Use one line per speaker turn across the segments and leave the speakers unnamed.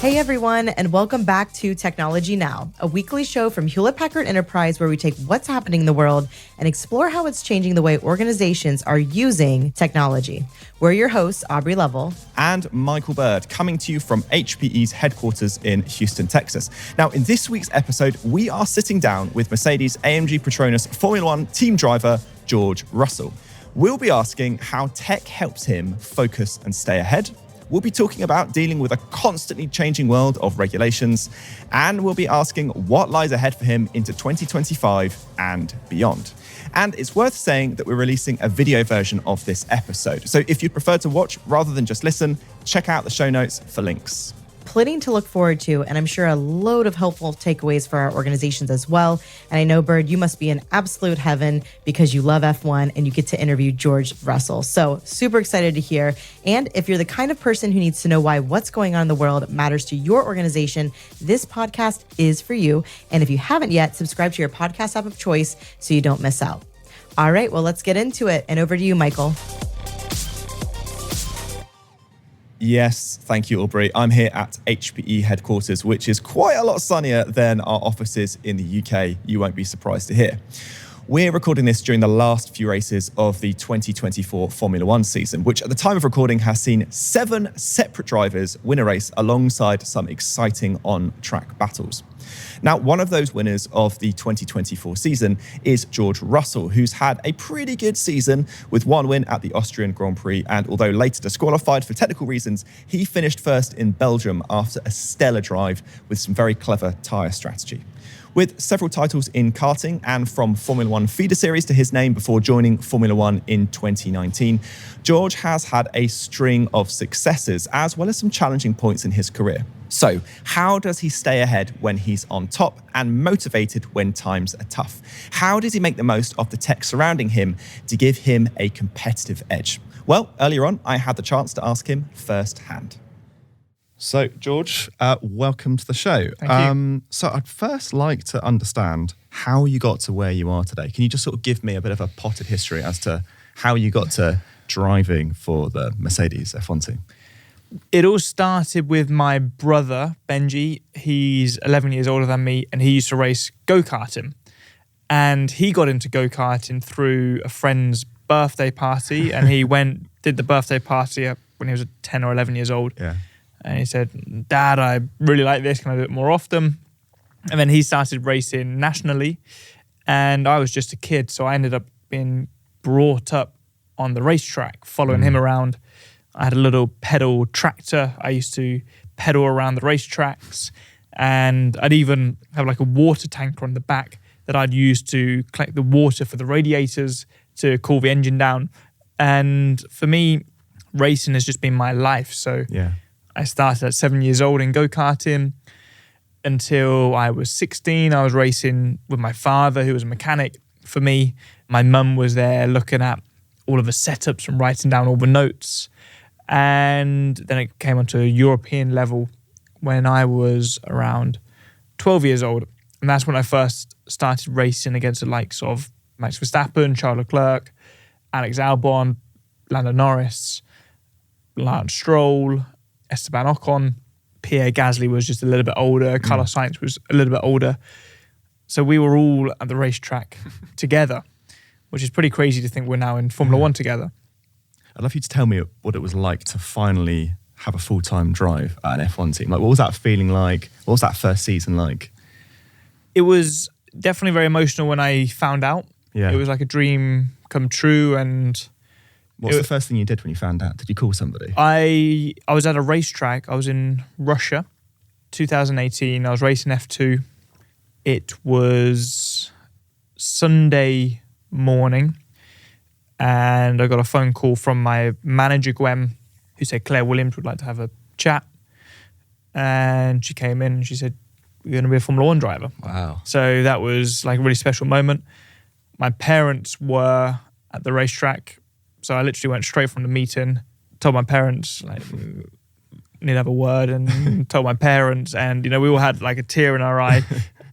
Hey everyone, and welcome back to Technology Now, a weekly show from Hewlett Packard Enterprise where we take what's happening in the world and explore how it's changing the way organizations are using technology. We're your hosts, Aubrey Lovell
and Michael Bird, coming to you from HPE's headquarters in Houston, Texas. Now, in this week's episode, we are sitting down with Mercedes-AMG PETRONAS Formula 1 team driver, George Russell. We'll be asking how tech helps him focus and stay ahead. We'll be talking about dealing with a constantly changing world of regulations, and we'll be asking what lies ahead for him into 2025 and beyond. And it's worth saying that we're releasing a video version of this episode. So if you'd prefer to watch rather than just listen, check out the show notes for links.
Plenty to look forward to, and I'm sure a load of helpful takeaways for our organizations as well. And I know, Bird, you must be in absolute heaven because you love F1 and you get to interview George Russell. So super excited to hear. And if you're the kind of person who needs to know why what's going on in the world matters to your organization, this podcast is for you. And if you haven't yet, subscribe to your podcast app of choice so you don't miss out. All right, well, let's get into it. And over to you, Michael.
Yes, thank you, Aubrey. I'm here at HPE headquarters, which is quite a lot sunnier than our offices in the UK. You won't be surprised to hear. We're recording this during the last few races of the 2024 Formula 1 season, which at the time of recording has seen 7 separate drivers win a race alongside some exciting on-track battles. Now, one of those winners of the 2024 season is George Russell, who's had a pretty good season with 1 win at the Austrian Grand Prix. And although later disqualified for technical reasons, he finished first in Belgium after a stellar drive with some very clever tyre strategy. With several titles in karting and from Formula 1 feeder series to his name before joining Formula 1 in 2019, George has had a string of successes as well as some challenging points in his career. So, how does he stay ahead when he's on top and motivated when times are tough? How does he make the most of the tech surrounding him to give him a competitive edge? Well, earlier on, I had the chance to ask him firsthand. So, George, welcome to the show.
Thank you.
So I'd first like to understand how you got to where you are today. Can you just sort of give me a bit of a potted history as to how you got to driving for the Mercedes F1 team?
It all started with my brother, Benji. He's 11 years older than me, and he used to race go-karting. And he got into go-karting through a friend's birthday party, and he did the birthday party when he was 10 or 11 years old.
Yeah.
And he said, "Dad, I really like this. Can I do it more often?" And then he started racing nationally. And I was just a kid, so I ended up being brought up on the racetrack, following him around. I had a little pedal tractor. I used to pedal around the racetracks. And I'd even have like a water tanker on the back that I'd use to collect the water for the radiators to cool the engine down. And for me, racing has just been my life. So
Yeah.
I started at 7 years old in go-karting until I was 16. I was racing with my father, who was a mechanic for me. My mum was there looking at all of the setups and writing down all the notes. And then it came onto a European level when I was around 12 years old. And that's when I first started racing against the likes of Max Verstappen, Charles Leclerc, Alex Albon, Lando Norris, Lance Stroll, Esteban Ocon. Pierre Gasly was just a little bit older. Carlos Sainz was a little bit older. So we were all at the racetrack together, which is pretty crazy to think we're now in Formula 1 together.
I'd love you to tell me what it was like to finally have a full-time drive at an F1 team. Like, what was that feeling like? What was that first season like?
It was definitely very emotional when I found out.
Yeah.
It was like a dream come true. And
What's the first thing you did when you found out? Did you call somebody?
I was at a racetrack. I was in Russia, 2018. I was racing F2. It was Sunday morning, and I got a phone call from my manager, Gwen, who said Claire Williams would like to have a chat. And she came in and she said, "You're going to be a Formula 1 driver."
Wow.
So that was like a really special moment. My parents were at the racetrack. So I literally went straight from the meeting, told my parents, like, need to have a word, and told my parents. And, you know, we all had like a tear in our eye.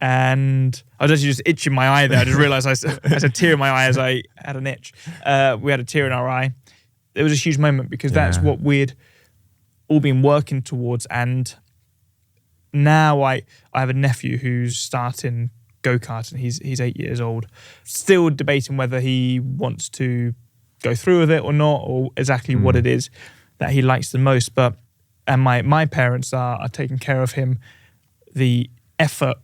And I was actually just itching my eye there. I just realized I had a tear in my eye as I had an itch. We had a tear in our eye. It was a huge moment because that's what we'd all been working towards. And now I have a nephew who's starting go-kart, and he's 8 years old. Still debating whether he wants to go through with it or not, or exactly what it is that he likes the most. And my parents are taking care of him. The effort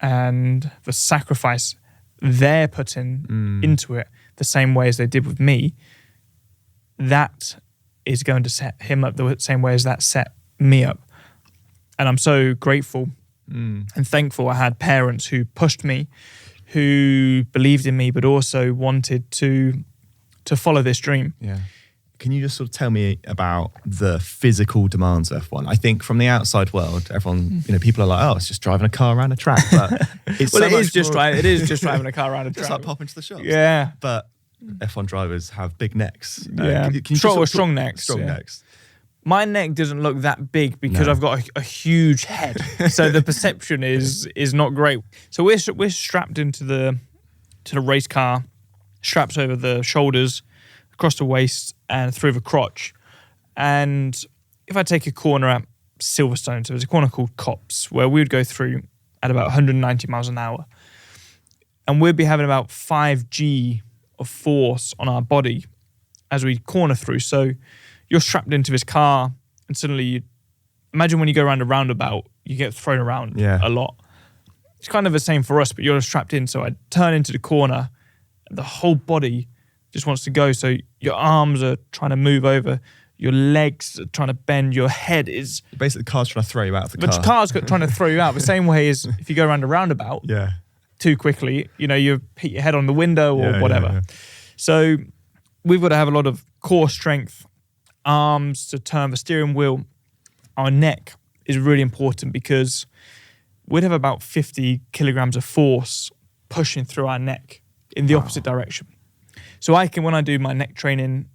and the sacrifice they're putting into it the same way as they did with me, that is going to set him up the same way as that set me up. And I'm so grateful and thankful I had parents who pushed me, who believed in me, but also wanted to follow this dream.
Yeah. Can you just sort of tell me about the physical demands of F1? I think from the outside world, everyone, people are like, oh, it's just driving a car around a track. But it's
it is just driving a car around a track.
Just like popping to the shops.
Yeah.
But F1 drivers have big necks.
Yeah.
Can you
Strong necks.
Strong necks.
My neck doesn't look that big because I've got a huge head, so the perception is not great. So we're strapped into the race car, straps over the shoulders, across the waist, and through the crotch. And if I take a corner at Silverstone, so there's a corner called Copse, where we would go through at about 190 miles an hour, and we'd be having about 5G of force on our body as we corner through. So you're strapped into this car, and suddenly imagine when you go around a roundabout, you get thrown around a lot. It's kind of the same for us, but you're strapped in. So I turn into the corner, and the whole body just wants to go. So your arms are trying to move over, your legs are trying to bend, your head is...
Basically, the car's trying to throw you out of the car.
But the car's trying to throw you out, the same way as if you go around a roundabout too quickly, you hit your head on the window or whatever. Yeah. So we've got to have a lot of core strength, arms to turn the steering wheel. Our neck is really important because we'd have about 50 kilograms of force pushing through our neck in the opposite direction. So when I do my neck training,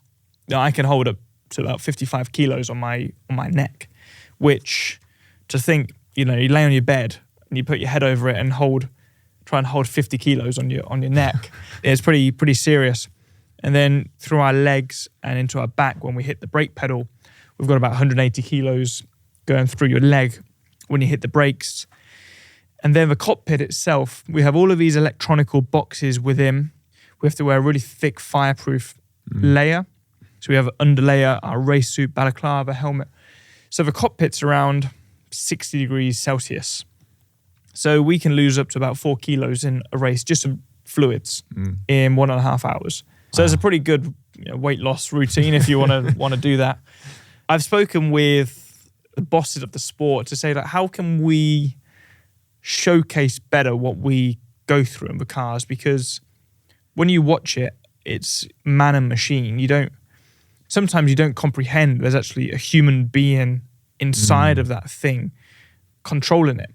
I can hold up to about 55 kilos on my neck, which to think, you lay on your bed and you put your head over it and try and hold 50 kilos on your neck. It's pretty serious. And then through our legs and into our back, when we hit the brake pedal, we've got about 180 kilos going through your leg when you hit the brakes. And then the cockpit itself, we have all of these electronical boxes within. We have to wear a really thick fireproof layer. So we have an underlayer, our race suit, balaclava, helmet. So the cockpit's around 60 degrees Celsius. So we can lose up to about 4 kilos in a race, just some fluids in 1.5 hours. So it's a pretty good weight loss routine if you want to do that. I've spoken with the bosses of the sport to say, how can we showcase better what we go through in the cars? Because when you watch it, it's man and machine. Sometimes you don't comprehend there's actually a human being inside of that thing controlling it.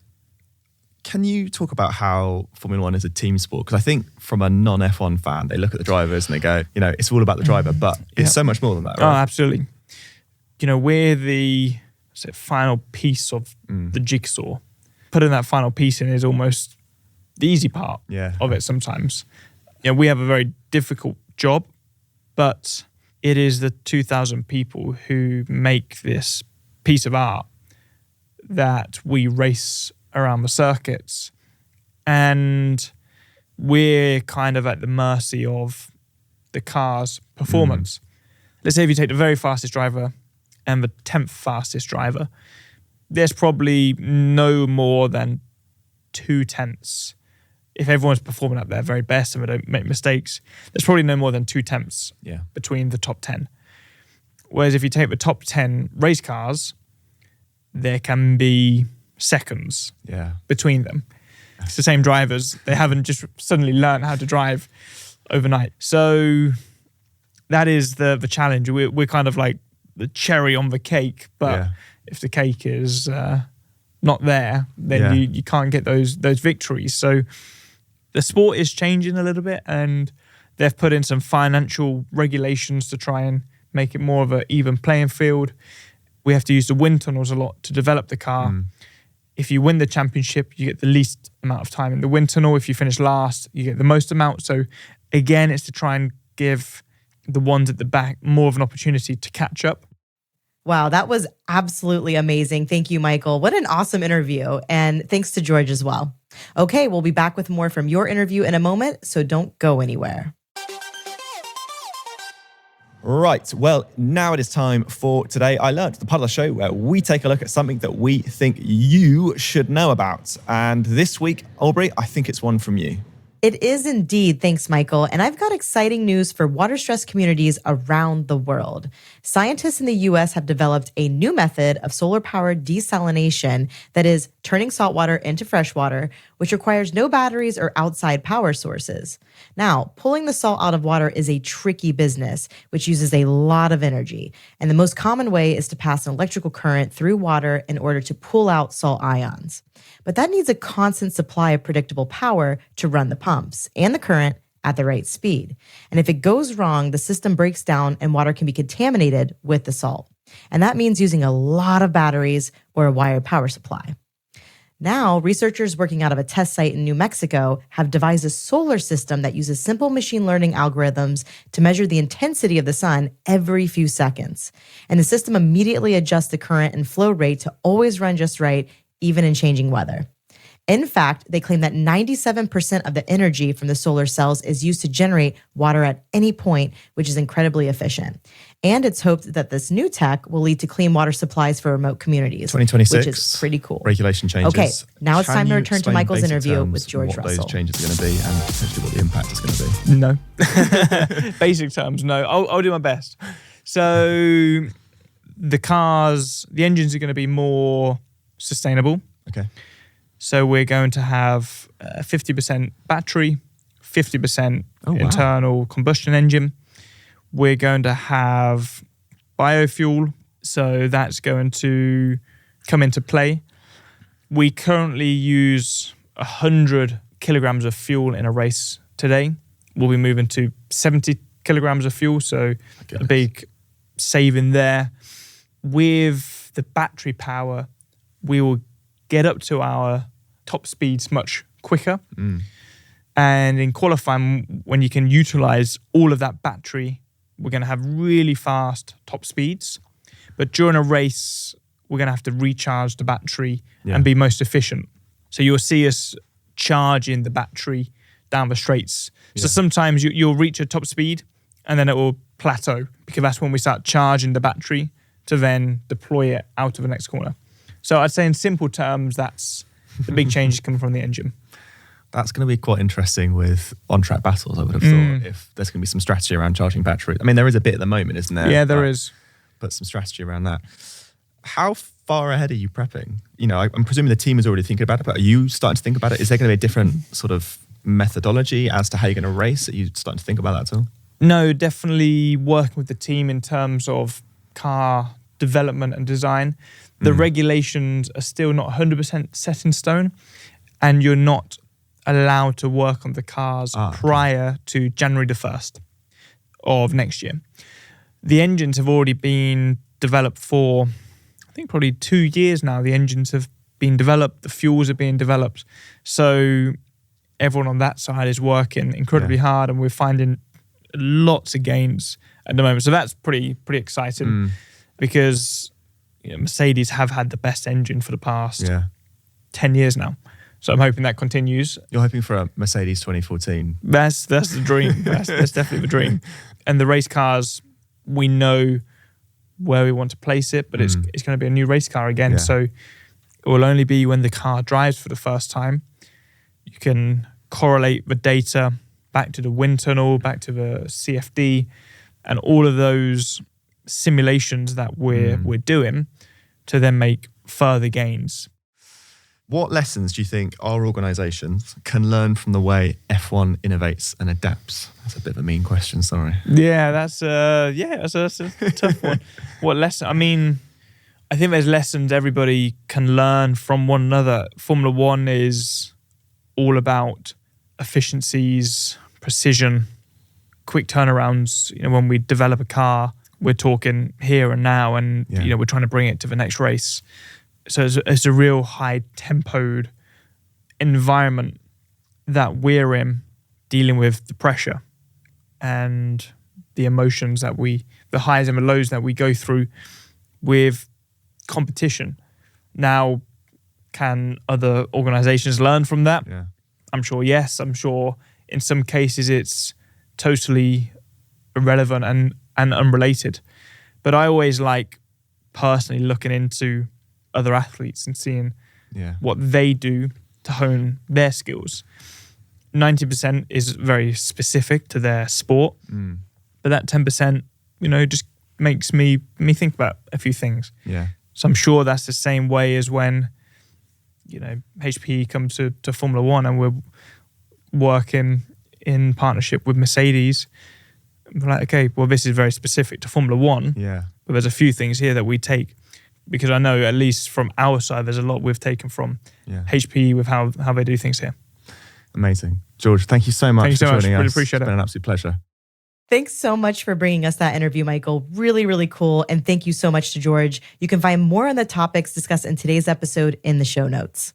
Can you talk about how Formula One is a team sport? Because I think from a non-F1 fan, they look at the drivers and they go, it's all about the driver, but it's so much more than that, right?
Oh, absolutely. We're the final piece of the jigsaw. Putting that final piece in is almost the easy part of it sometimes. We have a very difficult job, but it is the 2,000 people who make this piece of art that we race around the circuits, and we're kind of at the mercy of the car's performance. Let's say if you take the very fastest driver and the 10th fastest driver, there's probably no more than 0.2. If everyone's performing at their very best and they don't make mistakes, there's probably no more than 0.2 between the top 10. Whereas if you take the top 10 race cars, there can be seconds between them. It's the same drivers. They haven't just suddenly learned how to drive overnight. So that is the challenge. We're kind of like the cherry on the cake, but if the cake is not there, then you can't get those victories. So the sport is changing a little bit, and they've put in some financial regulations to try and make it more of an even playing field. We have to use the wind tunnels a lot to develop the car. If you win the championship, you get the least amount of time in the wind tunnel. If you finish last, you get the most amount. So again, it's to try and give the ones at the back more of an opportunity to catch up.
Wow, that was absolutely amazing. Thank you, Michael. What an awesome interview. And thanks to George as well. Okay, we'll be back with more from your interview in a moment, so don't go anywhere.
Right, well, now it is time for Today I Learned, the part of the show where we take a look at something that we think you should know about. And this week, Aubrey, I think it's one from you.
It is indeed. Thanks, Michael. And I've got exciting news for water-stressed communities around the world. Scientists in the U.S. have developed a new method of solar-powered desalination that is turning saltwater into freshwater, which requires no batteries or outside power sources. Now, pulling the salt out of water is a tricky business, which uses a lot of energy. And the most common way is to pass an electrical current through water in order to pull out salt ions. But that needs a constant supply of predictable power to run the pumps and the current at the right speed. And if it goes wrong, the system breaks down and water can be contaminated with the salt. And that means using a lot of batteries or a wired power supply. Now, researchers working out of a test site in New Mexico have devised a solar system that uses simple machine learning algorithms to measure the intensity of the sun every few seconds. And the system immediately adjusts the current and flow rate to always run just right, even in changing weather. In fact, they claim that 97% of the energy from the solar cells is used to generate water at any point, which is incredibly efficient. And it's hoped that this new tech will lead to clean water supplies for remote communities,
2026,
which is pretty cool.
Regulation changes.
Okay, now it's
Can
time to
you
return to
explain
Michael's
basic
interview
terms
with George
what
Russell.
those changes are going to be and potentially what the impact is going to be?
No. Basic terms, no. I'll do my best. So the engines are going to be more sustainable.
Okay.
So we're going to have 50% battery, 50% internal combustion engine. We're going to have biofuel, so that's going to come into play. We currently use 100 kilograms of fuel in a race today. We'll be moving to 70 kilograms of fuel, so a big saving there. With the battery power, we will get up to our top speeds much quicker. And in qualifying, when you can utilize all of that battery, we're going to have really fast top speeds. But during a race, we're going to have to recharge the battery and be most efficient. So you'll see us charging the battery down the straights. So sometimes you'll reach a top speed and then it will plateau, because that's when we start charging the battery to then deploy it out of the next corner. So I'd say in simple terms, that's the big changes coming from the engine.
That's going to be quite interesting with on-track battles, I would have thought, if there's going to be some strategy around charging batteries. I mean, there is a bit at the moment, isn't there?
Yeah, there is.
But some strategy around that. How far ahead are you prepping? You know, I'm presuming the team is already thinking about it, but are you starting to think about it? Is there going to be a different sort of methodology as to how you're going to race? Are you starting to think about that at all?
No, definitely working with the team in terms of car development and design. The regulations are still not 100% set in stone, and you're not allowed to work on the cars prior to January the 1st of next year. The engines have already been developed for, I think, probably 2 years now. The engines have been developed, the fuels are being developed. So everyone on that side is working incredibly hard, and we're finding lots of gains at the moment. So that's pretty exciting because Mercedes have had the best engine for the past 10 years now. So I'm hoping that continues.
You're hoping for a Mercedes 2014.
That's the dream. That's definitely the dream. And the race cars, we know where we want to place it, but it's going to be a new race car again.
Yeah.
So it will only be when the car drives for the first time. You can correlate the data back to the wind tunnel, back to the CFD, and all of those simulations that we're doing to then make further gains.
What lessons do you think our organisations can learn from the way F1 innovates and adapts? That's a bit of a mean question, sorry.
Yeah, that's a tough one. What lesson? I mean, I think there's lessons everybody can learn from one another. Formula One is all about efficiencies, precision, quick turnarounds. You know, when we develop a car, we're talking here and now, and we're trying to bring it to the next race. So it's a real high-tempoed environment that we're in, dealing with the pressure and the emotions that the highs and the lows that we go through. with competition. Now, can other organizations learn from that?
Yeah.
I'm sure yes. I'm sure in some cases it's totally irrelevant and unrelated. But I always like personally looking into other athletes and seeing what they do to hone their skills. 90% is very specific to their sport, but that 10%, just makes me think about a few things.
Yeah.
So I'm sure that's the same way as when, HPE comes to Formula One and we're working in partnership with Mercedes. We're like, okay, well, this is very specific to Formula One.
Yeah.
But there's a few things here that we take, because I know at least from our side, there's a lot we've taken from HPE with how they do things here.
Amazing. George, thank you so much for joining us.
Really appreciate it.
It's been an absolute pleasure.
Thanks so much for bringing us that interview, Michael. Really, really cool. And thank you so much to George. You can find more on the topics discussed in today's episode in the show notes.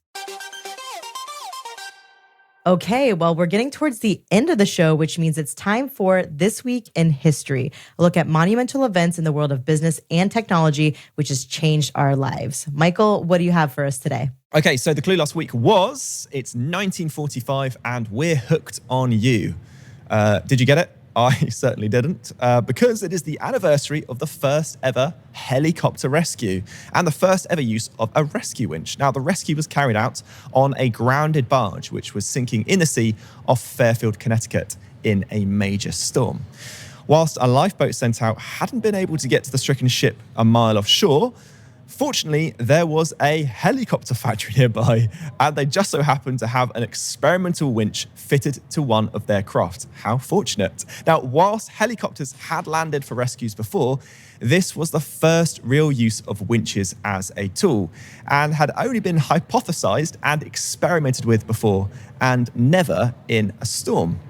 Okay, well, we're getting towards the end of the show, which means it's time for This Week in History, a look at monumental events in the world of business and technology, which has changed our lives. Michael, what do you have for us today?
Okay, so the clue last week was, it's 1945 and we're hooked on you. Did you get it? I certainly didn't, because it is the anniversary of the first ever helicopter rescue and the first ever use of a rescue winch. Now, the rescue was carried out on a grounded barge, which was sinking in the sea off Fairfield, Connecticut in a major storm. Whilst a lifeboat sent out hadn't been able to get to the stricken ship a mile offshore, fortunately, there was a helicopter factory nearby, and they just so happened to have an experimental winch fitted to one of their craft. How fortunate. Now, whilst helicopters had landed for rescues before, this was the first real use of winches as a tool, and had only been hypothesized and experimented with before, and never in a storm.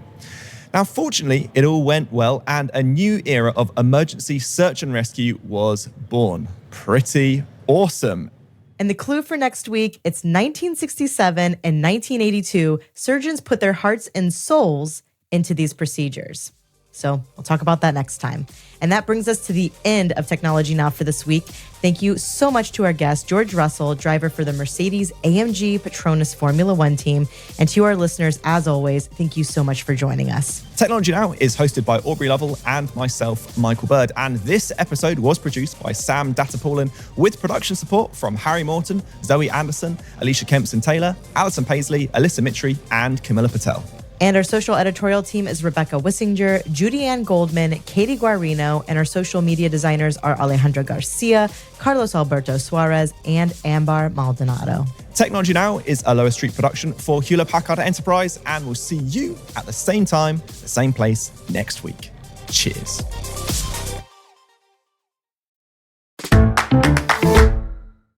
Now, fortunately, it all went well, and a new era of emergency search and rescue was born. Pretty awesome.
And the clue for next week, it's 1967 and 1982. Surgeons put their hearts and souls into these procedures. So we'll talk about that next time. And that brings us to the end of Technology Now for this week. Thank you so much to our guest, George Russell, driver for the Mercedes-AMG PETRONAS Formula 1 team. And to our listeners, as always, thank you so much for joining us.
Technology Now is hosted by Aubrey Lovell and myself, Michael Bird. And this episode was produced by Sam Datapaulin with production support from Harry Morton, Zoe Anderson, Alicia Kempson-Taylor, Alison Paisley, Alyssa Mitri, and Camilla Patel.
And our social editorial team is Rebecca Wissinger, Judy Ann Goldman, Katie Guarino, and our social media designers are Alejandra Garcia, Carlos Alberto Suarez, and Ambar Maldonado.
Technology Now is a Lower Street production for Hewlett Packard Enterprise, and we'll see you at the same time, the same place next week. Cheers.